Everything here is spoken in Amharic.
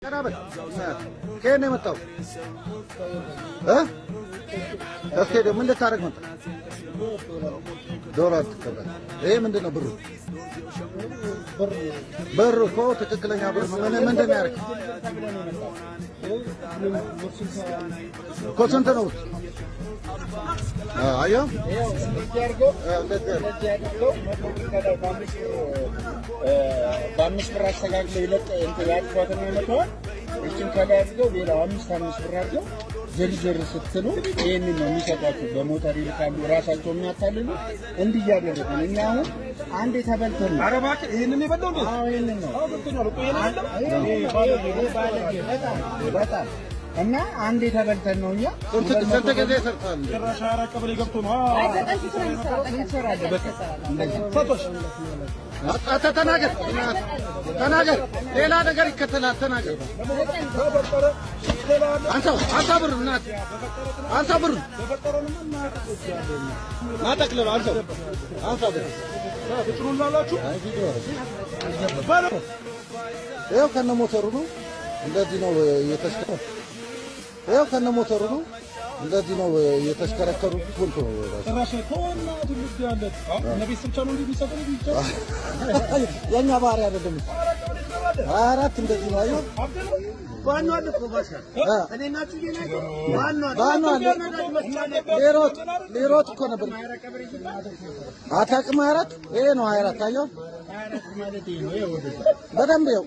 ቀናበል ከኔ መጣው እስከ ምን ልታረግ መጣ? ዶላር ተቀበል። ይሄ ምንድነው? ብሩ እኮ ትክክለኛ ብር ምንድነው ያርክ? እኮ ስንት ነው? አዮ በአምስት ብር አስተካክለው ይለቅ እንትን ያጥፋትን ነው እቺን ከላይ አድርገው ሌላ አምስት ብር አድርገው ዝርዝር ስትሉ ይሄንን ነው የሚሰጣቸው። በሞተር ይልካሉ ራሳቸው የሚያታልሉ እንዲህ እያደረጉ ነው። እኛ አሁን አንዴ ተበልተን ነው አረባክ ይሄንን ይበለው ነው። አዎ ይሄንን ነው በጣም እና አንዴ ተበልተን ነው። እኛ ስንት ጊዜ ሰርታል? ተራሻራ ቀበሌ ገብቶ ነው ተናገር። ሌላ ነገር ይከተላል። ተናገር። አንሳ ብር እናት አንሳ ብር ማጠቅለል አንሳ ብር ትጥሩላላችሁ። ይኸው ከነ ሞተሩ ነው። እንደዚህ ነው የተሽከረከሩ። ይኸው ከነ ሞተሩ ነው። እንደዚህ ነው የተሽከረከሩ። ሁሉ ራሱ ተወና ትልቅ ያለ ነብይ ስልቻ ነው እንዲሰጠው ይቻላል። የኛ ባህሪ አይደለም። አራት እንደዚህ ነው። አየው ባኑ አለ ኮባሻ እኔና ትዬና ባኑ ሌሮት እኮ ነበር። አታውቅም? አራት ይሄ ነው 24 አየው። በደንብ ይኸው